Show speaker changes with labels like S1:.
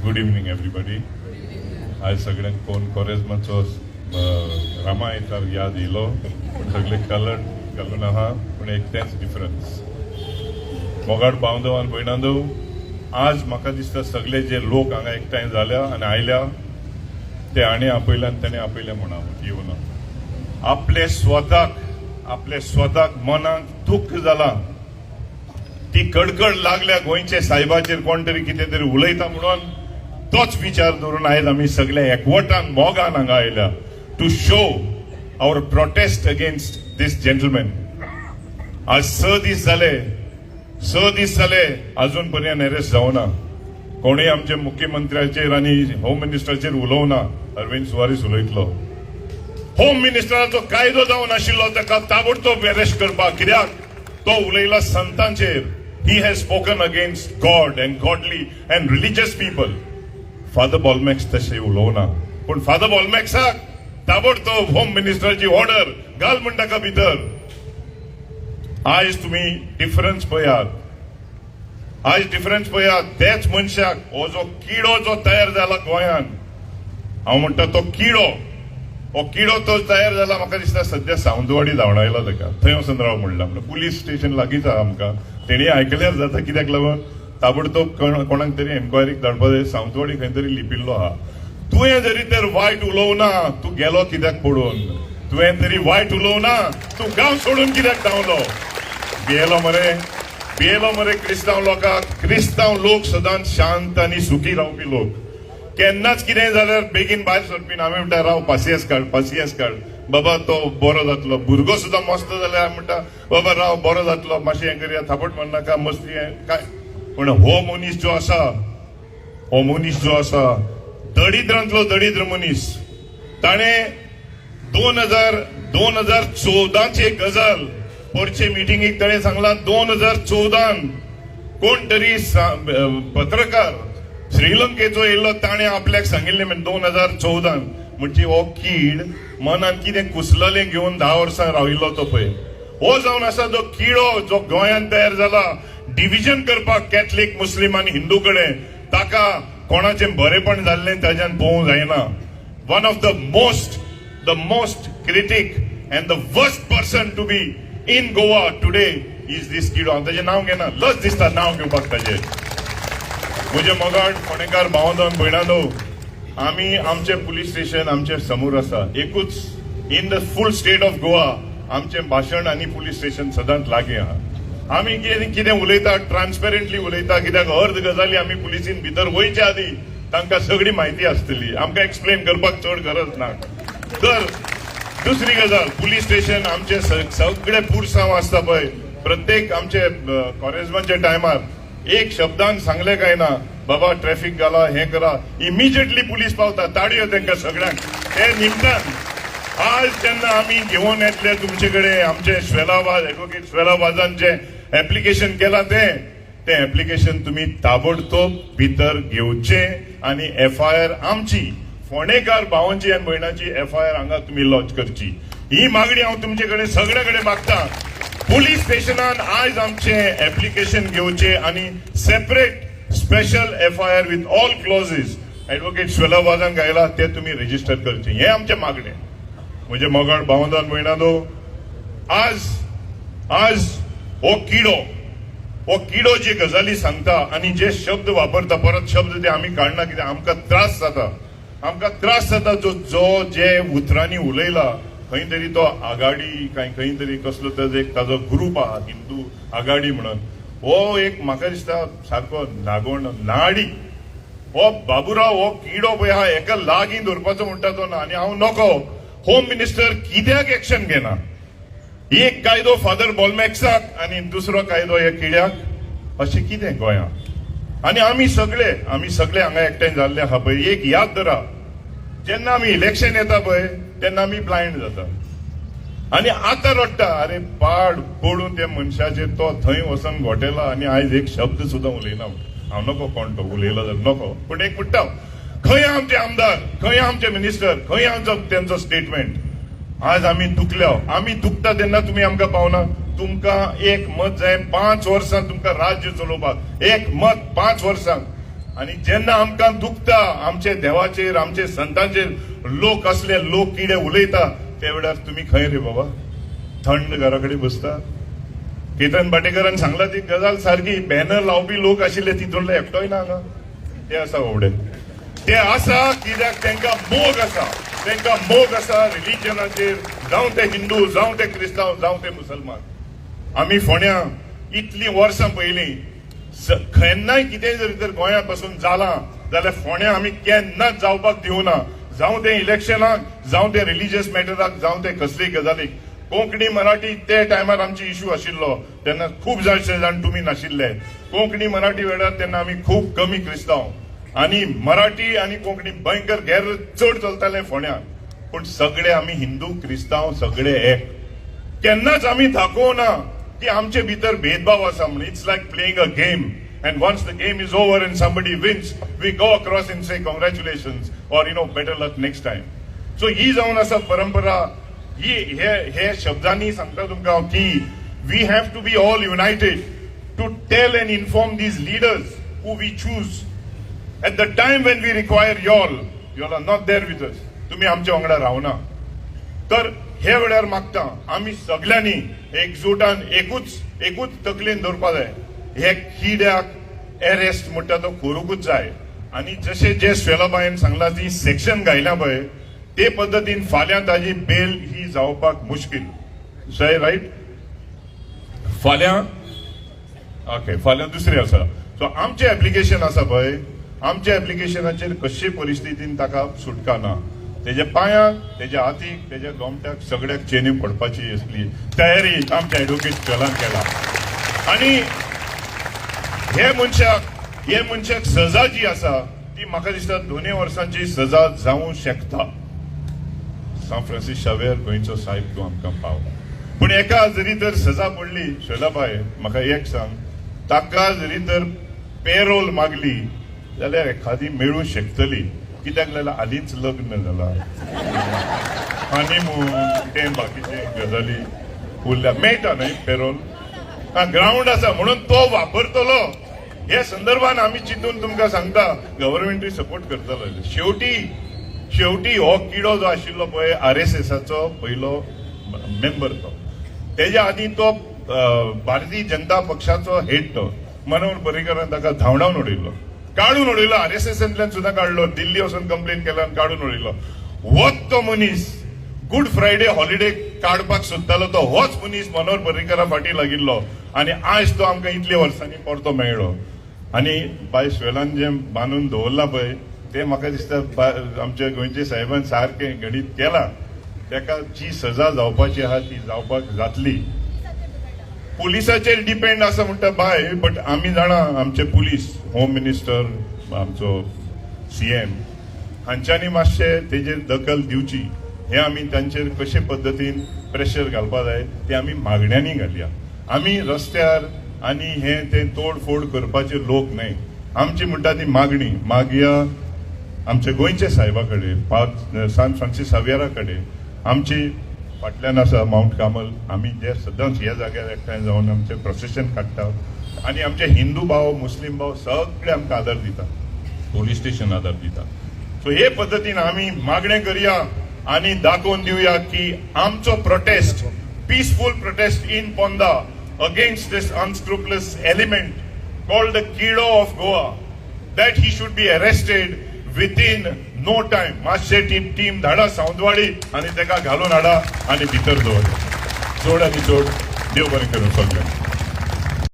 S1: Good evening everybody. आज सगळ्यांक कोण कॉरेजमाचो रामा येतार याद येयलो, पूण सगळे घालून आहा, पूण एकटेंच डिफरन्स. मोगाड बांदव आनी भयणांदो, आज म्हाका दिसता सगळे जे लोक हांगा एकठांय जाल्या आनी आयल्या ते हांणी आपयल्यान ताणें आपयलें म्हणा येवन आपले स्वताक मनाक दुख्ख जाला, ती कडकड लागल्या गोंयचे साहेबाचेर कोण तरी कितें तरी उलयता म्हणून तोच विचार धरून आयज आमी सगळे एकवटान मोगान हांगा आयल्या to show our protest against these gentleman. आज 6 दीस जाले अजून पर्यंत अरेस्ट जावना. कोणूय आमच्या मुख्यमंत्र्याचेर आनी होम मिनिस्टराचेर उलोवना. अरविंद सुवारीस उलयतलो. होम मिनिस्टराचो कायदो जावन आशिल्लो ताका ताबडतोब अरेस्ट करपाक. कित्याक तो उलयला संतांचेर. He has spoken against God and godly and religious people. Father Bolmax तशें उलोवना, पूण फादर बॉलमॅक्साक ताबडतोब होम मिनिस्टराची ऑर्डर घाल म्हणटा भितर. आज तुम्ही डिफरन्स पळयात. तेच मनशाक हो जो किडो जो तयार जाला गोंयान, हांव म्हणटा तो किडो तो तयार जाला. म्हाका दिसता सध्या सावंतवाडी धांवून आयला ताका. थंय वचून राव म्हणला. पुलीस स्टेशन लागींच आहा आमकां. तेणी आयकल्यार जाता कित्याक लागून ताबडतोब कोणाक तरी एन्क्वायरीक धाडपा जाय. सावंतवाडी खंय तरी लिपिल्लो आहा. तुवें जरी तर वायट उलोवना, तूं गेलो कित्याक पडून. तुवें तरी वायट उलोवना, तूं गांव सोडून कित्याक धांवलो. भियेलो मरे क्रिस्तांव लोक सदांच शांत आनी सुखी रावपी लोक. केन्नाच कितें जाल्यार बेगीन भायर सरपी ना. आमी म्हणटा राव पासियेंस काड बाबा, तो बरो जातलो. भुरगो सुद्दां मस्त जाल्यार म्हणटा बाबा राव बरो जातलो, मातशें हें करया, थापट म्हणनाका, मस्ती काय. पूण हो मनीस जो आसा दरिद्रांतलो दरिद्र मनीस. ताणें 2014ची एक गजाल पोरचे मिटिंगेक ताणें सांगला. 2014 कोण तरी पत्रकार श्रीलंकेचो येयल्लो, ताणें आपल्याक सांगिल्लें 2014 म्हणजे हो कीड मनान कितें कुसललें घेवन 10 वर्सां राविल्लो तो पळय. हो जावन आसा जो किडो जो गोंयांत तयार जाला डिव्हिजन करपाक कॅथलीक मुस्लीम आनी हिंदू कडेन. ताका कोणाचें बरेपण जाल्लें ताच्यान पळोवंक जायना. One of the most critic and the worst person to be in Goa today is this Kido. हांव ताचें नांव घेना, लज दिसता नांव घेवपाक ताचें. म्हजे मोगाड फोंडेकार भावंदो आनी भयणांदो, आमी आमचें पुलीस स्टेशन आमचे समोर आसा. एकूच in the fool state of Goa आमचें भाशण आनी पुलीस स्टेशन सदांच लागीं आहा. आमी कितें उलयता ट्रान्सपेरंटली उलयता, कित्याक अर्द गजाली आमी पुलिसीन भितर वयचे आदीं तांकां सगळी म्हायती आसतली. आमकां एक्सप्लेन करपाक चड गरज ना. तर दुसरी गजाल, पुलीस स्टेशन आमचे सगळे पुरसांव आसता पळय. प्रत्येक आमचे कॉरेजमाच्या टायमार एक शब्दान सांगले काय ना, बाबा ट्रॅफिक घाला, हें करा, इमिजिएटली पुलीस पावता. ताडयो तांकां सगळ्यांक. हे निमतान आज जेन्ना आमी घेवन येतले तुमचे कडेन आमचे ॲडव्होकेट श्वेलाबाजान जे एप्लिकेशन केला ते एप्लिकेशन तुम्ही ताबडतोब भितर घेवचे आनी FIR आमची फोंडेकार भावांची आनी भयणाची FIR हांगा तुम्ही लॉन्च करची. ही मागणी हांव तुमचे कडेन सगळे कडेन मागता. पुलीस स्टेशनान आज आमचे एप्लिकेशन घेवचे आनी separate special FIR with all clauses advocate श्वेलाबाजान गायला ते तुम्ही रजिस्टर करचे. हे आमचे मागणे. म्हणजे मोगाड भावंदो आनी भयणांदो, आज हो किडो जे गजाली सांगता आनी जे शब्द वापरता, परत शब्द ते आमी काडना, कित्याक आमकां त्रास जाता. जो जे उतरांनी उलयला, खंय तरी तो आघाडी खंय तरी कसलो ताजो ग्रुप आहा हिंदू आघाडी म्हणून. हो एक म्हाका दिसता सारको नाडी. हो बाबुराव हो किडो पळय आहा, हेका लागीं धरपाचो म्हणटा तो ना. आनी हांव नको. होम मिनिस्टर कित्याक एक्शन घेना. एक कायदो फादर बॉलमॅक्साक आनी दुसरो कायदो ह्या किड्याक, अशें कितें गोंयांत. आनी आमी सगळे हांगा एकठांय जाल्ले आहा पळय. एक याद धरा, जेन्ना आमी इलेक्शन येता पळय तेन्ना आमी ब्लायंड जाता आनी आतां रडटा अरे पाड पडून त्या मनशाचेर तो थंय वचून घोटेला आनी आयज एक शब्द सुद्दां उलयना. हांव नको कोण तो उलयलो जाल्यार नको. पूण एक म्हणटा, खंय आमचे आमदार, खंय आमचे मिनिस्टर, खंय आमचो तेंचो स्टेटमेंट. आज आमी दुखल्या. आमी दुखता तेन्ना तुमी आमकां पावना. तुमकां एक मत जाय 5 वर्सां तुमकां राज्य चलोवपाक. एक मत 5 वर्सांक. आणि जेन्ना आमकां दुखता आमचे देवाचेर आमचे संतांचेर लोक असले लोक किडे उलयता त्या वेळार तुम्ही खंय रे बाबा थंड घरा कडेन बसता. केतन बाटेकरान सांगला ती गजाल सारकी. बॅनर लावपी लोक आशिल्ले तितूंतले एकटोय ना हांगा. ते आसा बाबडे ते आसा कित्याक तांकां मोग आसा. तांकां मोग आसा रिलिजनाचेर. जावं ते हिंदू जावं ते क्रिस्तांव जावं ते मुसलमान. आमी फोंड्या इतली वर्सां पयलीं केन्नाय कितेंय जरी तर गोंयांत पासून जालां जाल्यार फोंड्या आमी केन्नाच जावपाक दिवना. जावं ते इलेक्शनाक जावं ते रिलिजियस मॅटराक जावं ते कसलीय गजालीक. कोंकणी मराठी ते टायमार आमची इश्यू आशिल्लो तेन्ना खूब जाण तुमी नाशिल्ले. कोंकणी मराठी वेळार तेन्ना आमी खूब कमी क्रिस्तांव आणि मराठी आणि कोंकणी भयंकर गैर चड चलताले फोंड्यान. पूण सगळे आमी हिंदू क्रिस्तांव सगळे एक. केन्नाच आमी दाखोवना की आमचे भितर भेदभाव आसा म्हणून. It's like playing a game and once the game is over and somebody wins we go across and say congratulations or better luck next time. So ही जावन आसा परंपरा. ही हे शब्दांनी सांगता तुमकां की we have to be all united to tell and inform these leaders who we choose at the time when we require you all are not there with us. तुम्ही आमच्या वांगडा रावना. तर हे वेळार मागता आमी सगळ्यांनी एकजुटान एकूच तकलेन दवरपा जाय. हे किड्याक अरेस्ट म्हणटा तो करूंकूच जाय. आणि जशे जे स्वेलाबाईन सांगला ती सेक्शन घायला पळय ते पद्दतीन फाल्यां ताजी बेल ही जावपाक मुश्कील. सय राईट. फाल्यां दुसरी आसा. सो आमचें एप्लिकेशन आसा पळय आमच्या एप्लिकेशनाचेर कशे परिस्थितीन ताका सुटका ना. तेज्या पांयाक तेज्या हातीक तेज्या गोमट्याक सगळ्याक चेनी पडपाची असली तयारी आमच्या एडव्होकेट स्वेलान केला. आणि हे मनशाक सजा जी आसा ती म्हाका दिसता 2 वर्सांची सजा जावं शकता. सान फ्रांसीस शावेर गोंयचो साहेब तूं आमकां पाव. पूण एका जरी तर सजा पडली शोलाबाय म्हाका एक सांग ताका जरी तर पेरोल मागली जाल्यार एखादी मेळूं शकतली. कित्याक जाल्यार हालींच लग्न जालां हनीमून ते बाकीचे गजाली उरल्या मेळटा न्हय पेरोल. ग्राउंड आसा म्हणून तो वापरतलो. हे संदर्भान आमी चिंतून तुमकां सांगता गव्हर्नमेंटूय सपोर्ट करतलो. शेवटी हो किडो जो आशिल्लो पळय RSSचो पयलो मेंबर तो. तेज्या आदी तो भारतीय जनता पक्षाचो हेड तो मनोहर पर्रीकरान ताका धांवडावन उडयलो काढून उडयलो. RSSंतल्यान सुद्दां काडलो. दिल्ली वचून कंप्लेन केला काढून उडयलो. होच तो मनीस गुड फ्रायडे हॉलिडे काडपाक सोदतालो तो होच मनीस मनोहर पर्रीकरा फाटी लागिल्लो. आणि आज तो आमकां इतल्या वर्सांनी परतो मेळ्ळो. आणि बाय स्वेलान जे बांदून दवरला पळय ते म्हाका दिसता आमच्या गोंयचे साहेबान सारकें गणीत केला. ताका जी सजा जावपाची आहा ती जावपाक जातली. पुलिसाचेर डिपेंड आसा म्हणटा बाय. बट आमी जाणा आमचे पुलीस होम मिनिस्टर आमचो CM हांच्यांनी मातशे तेजेर दखल दिवची. हे आमी तांचेर कशे पद्दतीन प्रेशर घालपा जाय ते आमी मागण्यांनी घालया. आमी रस्त्यार आनी हे ते तोडफोड करपाचे लोक न्हय. आमची म्हणटा ती मागणी मागया आमच्या गोंयच्या साहेबा कडेन सान फ्रांसीस सावेरा कडेन. आमची फाटल्यान आसा माउंट कार्मल. आमी जे सदांच ह्या जाग्यार एकठांय जावन आमचे प्रोसेशन काडटा. आणि आमचे हिंदू भाव मुस्लिम भाव सगळे आमकां आदार दिता. पोलीस स्टेशन आदार दिता. सो हे पद्दतीन आमी मागणें करया आणि दाखोवन दिवया की आमचो protest peaceful protest in Ponda against this unscrupulous element called the Kido of Goa, that he should be arrested within no time. मातशे टीम धाडा सावंतवाडी आणि तेका घालून हाडा आणि भितर दवर. चड आनी चड देव बरें करूं सगळ्यांक.